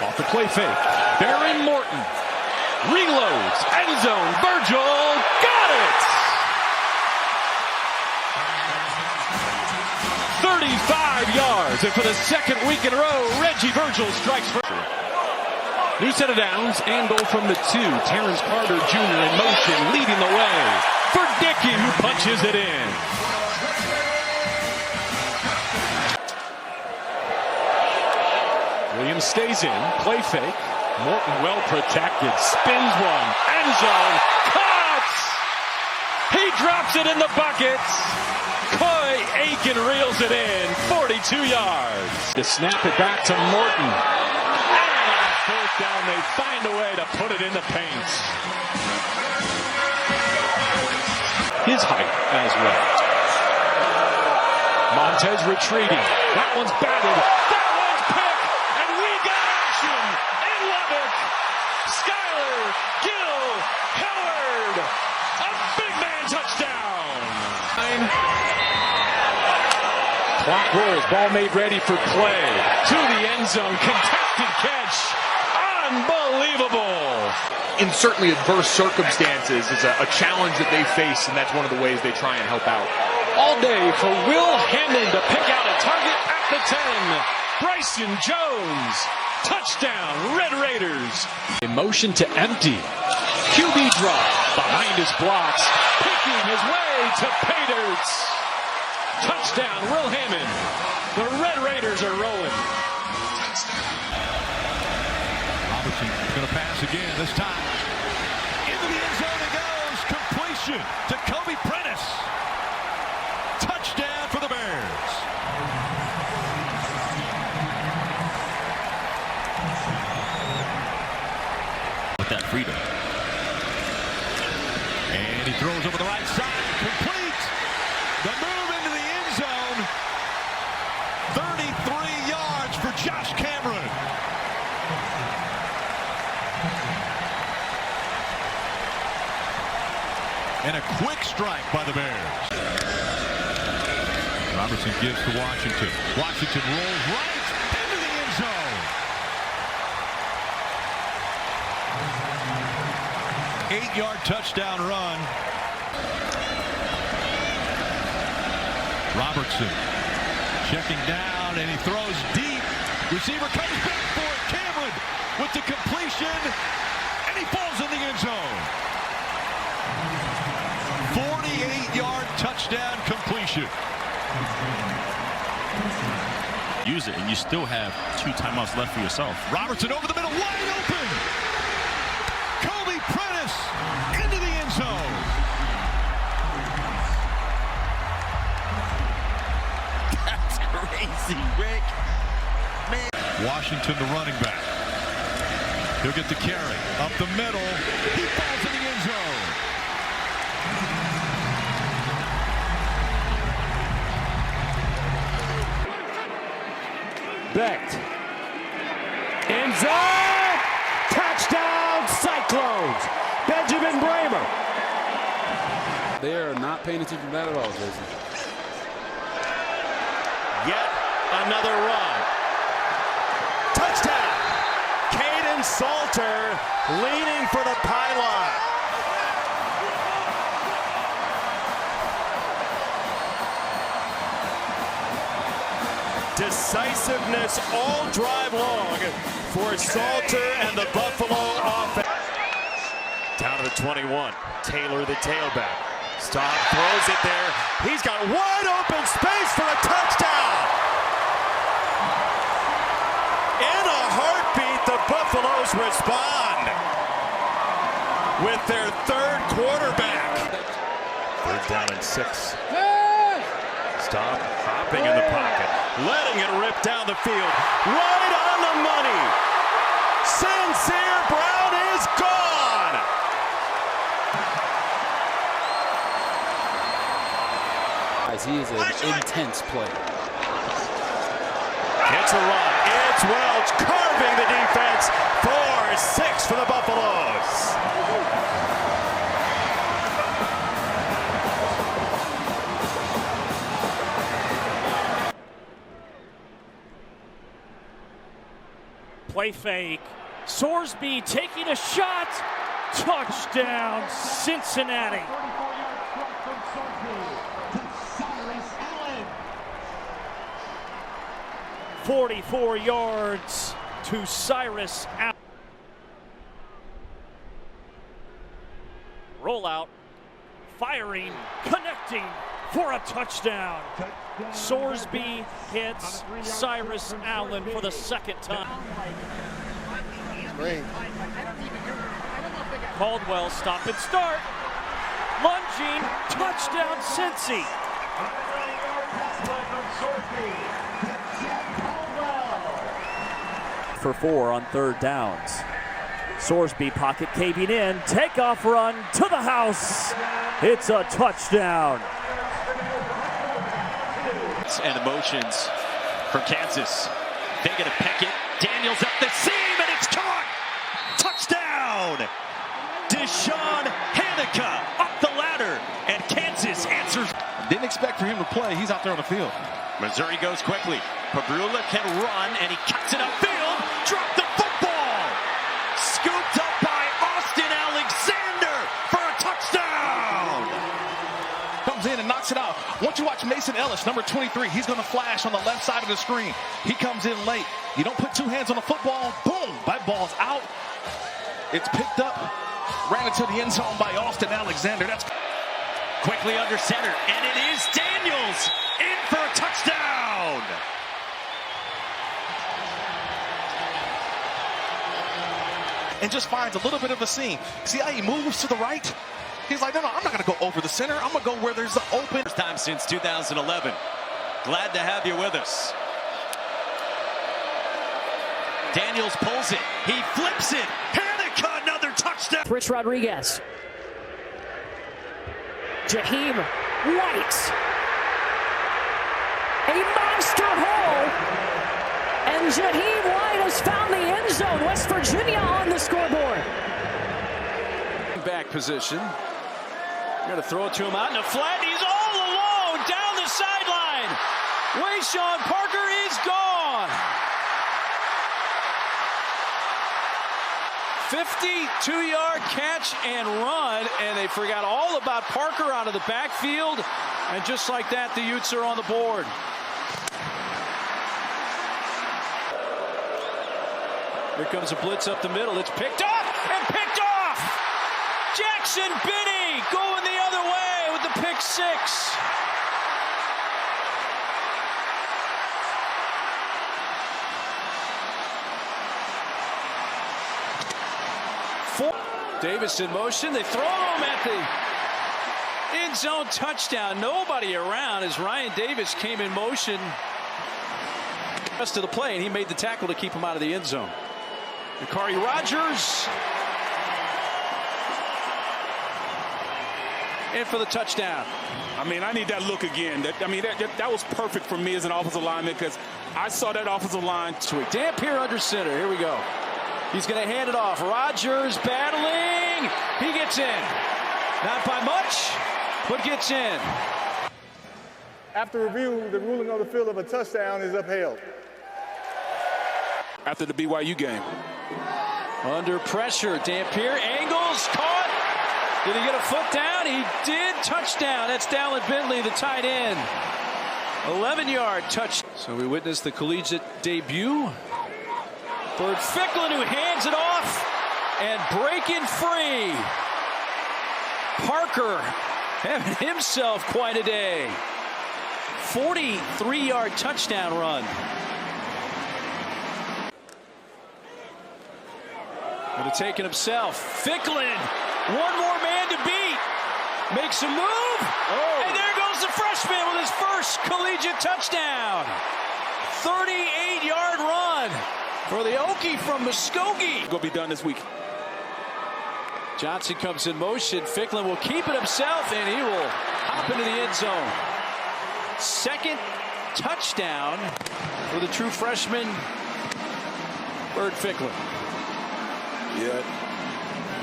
Off the play fake. Baron Morton reloads. End zone. Virgil got it! 35 yards. And for the second week in a row, Reggie Virgil strikes first. New set of downs and goal from the 2. Terrence Carter Jr. in motion, leading the way for Dickey, who punches it in. Williams stays in, play fake. Morton well protected, spins one, end zone, cuts! He drops it in the bucket. Coy Aiken reels it in, 42 yards. To snap it back to Morton. And on fourth down, they find a way to put it in the paint. His height as well. Montez retreating. That one's batted. That one's picked. And we got action in Lubbock. Skylar Gill Howard. A big man touchdown. Clock rolls. Ball made ready for play. To the end zone. Contested catch. Unbelievable. In certainly adverse circumstances is a challenge that they face, and that's one of the ways they try and help out. All day for Will Hammond to pick out a target at the 10. Bryson Jones. Touchdown, Red Raiders. In motion to empty. QB drop behind his blocks. Picking his way to pay dirt. Touchdown, Will Hammond. The Red Raiders are rolling. Robertson going to pass again, this time. Into the end zone it goes. Completion to Kobe Prentice. Touchdown for the Bears. With that freedom. And he throws over the right side. Complete. The move into the end zone. 33 yards for Josh Cameron. And a quick strike by the Bears. Robertson gives to Washington. Washington rolls right into the end zone. 8-yard touchdown run. Robertson checking down, and he throws deep. Receiver comes back for it. Cameron with the completion, and he falls in the end zone. 48-yard touchdown completion. Use it, and you still have 2 timeouts left for yourself. Robertson over the middle, wide open. Kobe Prentice into the end zone. That's crazy, Rick. Man. Washington, the running back. He'll get the carry up the middle. He falls in the end zone. Becht. End zone. Touchdown, Cyclones. Benjamin Bramer. They are not paying attention to that at all, Jason. Yet another run. Touchdown. Caden Salter leaning for the pylon. Decisiveness all drive long for Salter and the Buffalo offense. Down to the 21. Taylor, the tailback. Staub throws it there. He's got wide open space for a touchdown. In a heartbeat, the Buffaloes respond with their third quarterback. Third down and 6. Staub hopping in the pocket, letting it rip down the field. Right on the money. Sincere Brown is gone. He is an intense player. It's a run. It's Welch carving the defense. 4-6 for the Buffaloes. Play fake. Sorsby taking a shot. Touchdown, Cincinnati. 44 yards to Cyrus Allen. Rollout, firing, connecting for a touchdown. Sorsby hits Cyrus Allen for the second time. Caldwell, stop and start. Lunging, touchdown, Cincy. For 4 on third downs. Sorsby pocket caving in, takeoff run to the house. It's a touchdown. And the motions from Kansas. They get a Pickett. Daniels up the seam, and it's caught. Touchdown. Deshaun Hanukkah up the ladder, and Kansas answers. Didn't expect for him to play. He's out there on the field. Missouri goes quickly. Pabrula can run, and he cuts it upfield. Drop the football. Scooped up by Austin Alexander for a touchdown. Comes in and knocks it out. Once you watch Mason Ellis, number 23, he's going to flash on the left side of the screen. He comes in late. You don't put two hands on the football. Boom. That ball's out. It's picked up. Ran into the end zone by Austin Alexander. That's Quickly under center, and it is Daniels in for a touchdown. and just finds a little bit of a seam. See how he moves to the right? He's like, no, I'm not going to go over the center. I'm going to go where there's the open. First time since 2011. Glad to have you with us. Daniels pulls it. He flips it. Hanukkah, another touchdown. Rich Rodriguez. Jaheim White. A monster hole. And Jaheim White has found the end zone. West Virginia on the scoreboard. Back position. Going to throw it to him out in the flat. He's all alone down the sideline. Wayshawn Parker is gone. 52-yard catch and run, and they forgot all about Parker out of the backfield. And just like that, the Utes are on the board. Here comes a blitz up the middle. It's picked up and picked off. Jackson Binney going the other way with the pick six. Davis in motion. They throw him at the end zone touchdown. Nobody around as Ryan Davis came in motion. Rest of the play, and he made the tackle to keep him out of the end zone. Akari Rogers in for the touchdown. I mean, I need that look again. That was perfect for me as an offensive lineman because I saw that offensive line. Sweet. Dampier under center. Here we go. He's going to hand it off. Rogers battling. He gets in. Not by much, but gets in. After review, the ruling on the field of a touchdown is upheld. After the BYU game. Under pressure. Dampier angles. Caught. Did he get a foot down? He did. Touchdown. That's Dallin Bentley, the tight end. 11-yard touch. So we witnessed the collegiate debut. Bird Ficklin, who hands it off and breaking free. Parker having himself quite a day. 43-yard touchdown run. Going to take it himself. Ficklin, one more man to beat. Makes a move. And there goes the freshman with his first collegiate touchdown. 38-yard run for the Okie from Muskogee. Going to be done this week. Johnson comes in motion. Ficklin will keep it himself, and he will hop into the end zone. Second touchdown for the true freshman, Bird Ficklin. Yeah.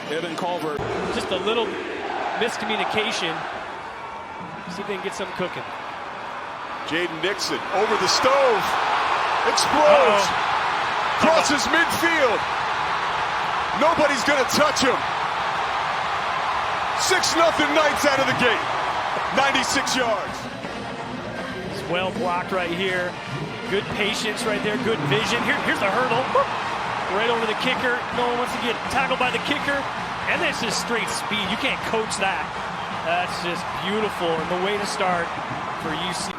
Evan Culver. Just a little miscommunication. See if they can get something cooking. Jaden Nixon over the stove. Explodes. crosses midfield. Nobody's going to touch him. 6-0 Knights out of the gate. 96 yards. It's well blocked right here. Good patience right there. Good vision. Here's the hurdle. Right over the kicker. No one wants to get tackled by the kicker. And it's just straight speed. You can't coach that. That's just beautiful. And the way to start for UC.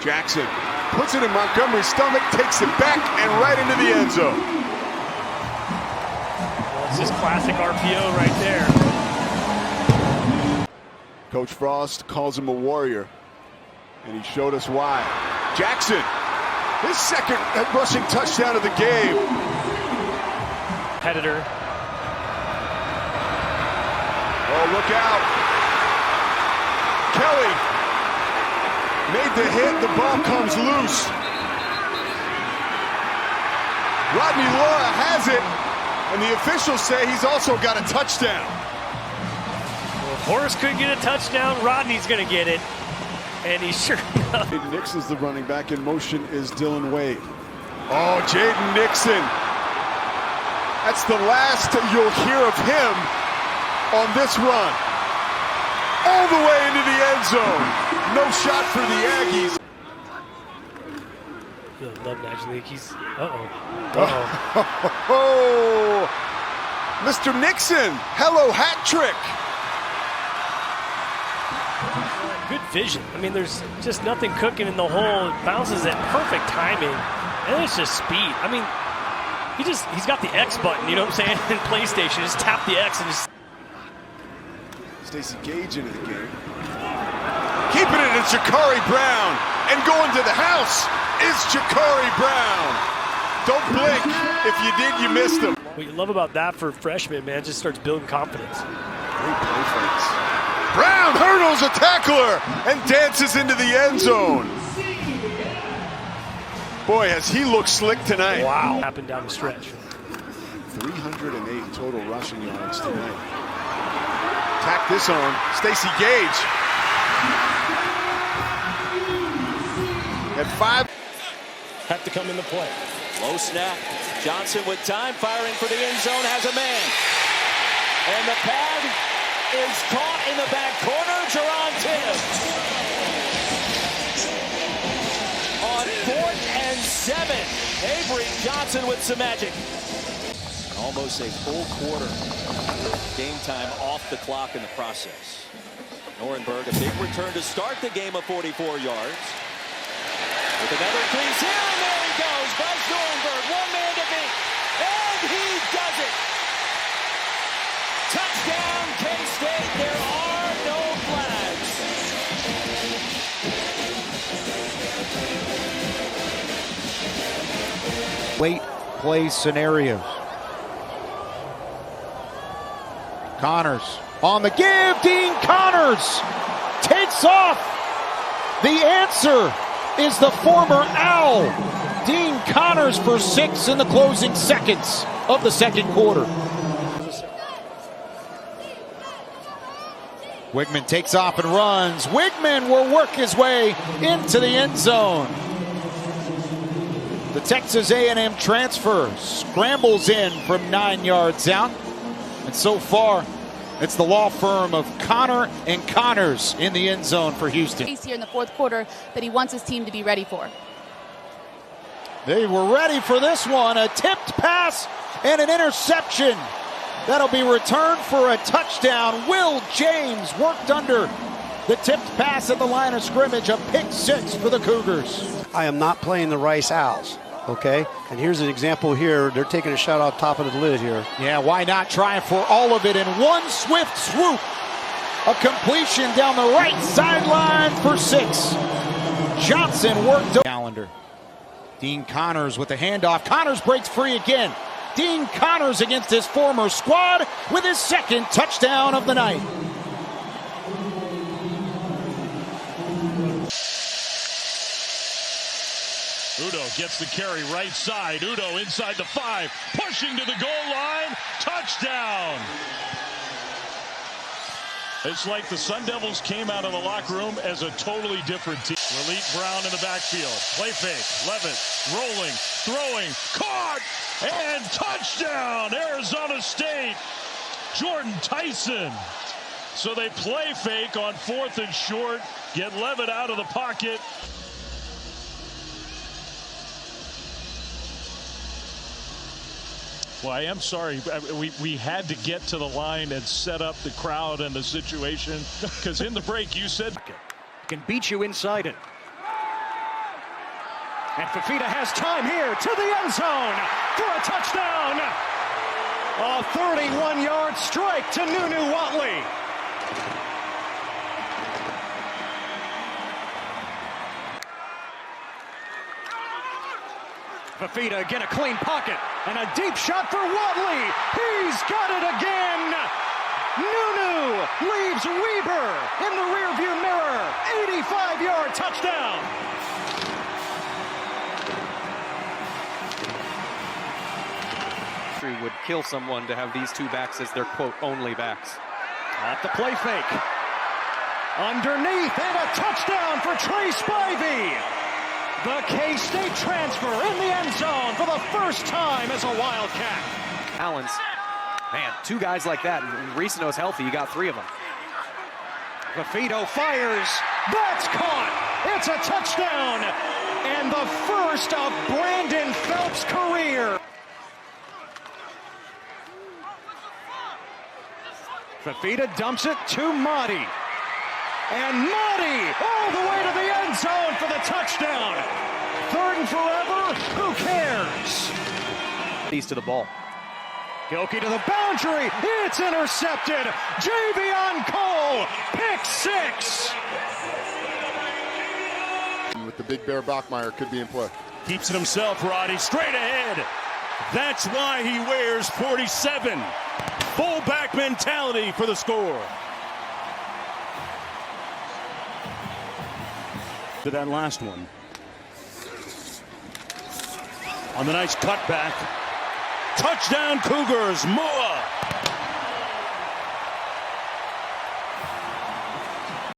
Jackson puts it in Montgomery's stomach, takes it back, and right into the end zone. It's just classic RPO right there. Coach Frost calls him a warrior, and he showed us why. Jackson, his second rushing touchdown of the game. Competitor. Oh, look out. Kelly made the hit. The ball comes loose. Rodney Laura has it. And the officials say he's also got a touchdown. Well, if Horace could get a touchdown, Rodney's going to get it. And he sure does. Jaden Nixon's the running back. In motion is Dylan Wade. Oh, Jaden Nixon. That's the last you'll hear of him on this run. All the way into the end zone. No shot for the Aggies. You'll love Angelique. He's Oh, Mr. Nixon, hello, hat trick. Good vision. I mean, there's just nothing cooking in the hole. It bounces at perfect timing, and it's just speed. I mean, he's got the X button. You know what I'm saying? In PlayStation, just tap the X and just. Stacey Gage into the game. Keeping it is Jakari Brown, and going to the house is Jakari Brown. Don't blink. If you did, you missed him. What you love about that for freshmen, man, just starts building confidence. Great play fakes. Brown hurdles a tackler and dances into the end zone. Boy, has he looked slick tonight. Wow. Happened down the stretch. 308 total rushing yards tonight. Tack this on. Stacey Gage. At 5. Have to come into play. Low snap. Johnson with time, firing for the end zone, has a man. And the pad is caught in the back corner. Jerron Tibbs. On 4th and 7. Avery Johnson with some magic. Almost a full quarter. Game time off the clock in the process. Norenberg, a big return to start the game of 44 yards. With another 3 here, and there he goes. Bryce Norenberg, one man to beat. And he does it. Touchdown, K-State. There are no flags. Late play scenarios. Connors on the give. Dean Connors takes off. The answer is the former Owl, Dean Connors, for 6 in the closing seconds of the second quarter. Wigman takes off and runs. Wigman will work his way into the end zone. The Texas A&M transfer scrambles in from 9 yards out. And so far, it's the law firm of Connor and Connors in the end zone for Houston. Here in the fourth quarter that he wants his team to be ready for. They were ready for this one. A tipped pass and an interception. That'll be returned for a touchdown. Will James worked under the tipped pass at the line of scrimmage. A pick 6 for the Cougars. I am not playing the Rice Owls. Okay, and here's an example here. They're taking a shot off top of the lid here. Yeah, why not try for all of it in one swift swoop? A completion down the right sideline for 6. Johnson worked. Calendar. Dean Connors with the handoff. Connors breaks free again. Dean Connors against his former squad with his second touchdown of the night. Udo gets the carry right side. Udo inside the 5, pushing to the goal line. Touchdown. It's like the Sun Devils came out of the locker room as a totally different team. Raleigh Brown in the backfield. Play fake. Levitt rolling, throwing, caught, and touchdown, Arizona State. Jordan Tyson. So they play fake on 4th and short, get Levitt out of the pocket. Well, I am sorry. We had to get to the line and set up the crowd and the situation, because in the break you said can beat you inside it. And Fifita has time here to the end zone for a touchdown. A 31-yard strike to Nunu Watley. Fifita again, a clean pocket, and a deep shot for Watley. He's got it again. Nunu leaves Weber in the rearview mirror. 85-yard touchdown. Would kill someone to have these two backs as their quote only backs. At the play fake. Underneath, and a touchdown for Trey Spivey. The K-State transfer in the end zone for the first time as a Wildcat. Allens, man, two guys like that. When Reese knows healthy, you got three of them. Fifita fires. That's caught. It's a touchdown. And the first of Brandon Phelps' career. Fifita dumps it to Motti. And Motti all the way to the end zone for the touchdown. 3rd and forever, who cares? He's to the ball. Gilkey to the boundary, it's intercepted. Javion Cole, pick 6. With the big bear Bachmeier could be in play. Keeps it himself, Roddy, straight ahead. That's why he wears 47. Fullback mentality for the score. To that last one. On the nice cutback. Touchdown Cougars, Moa.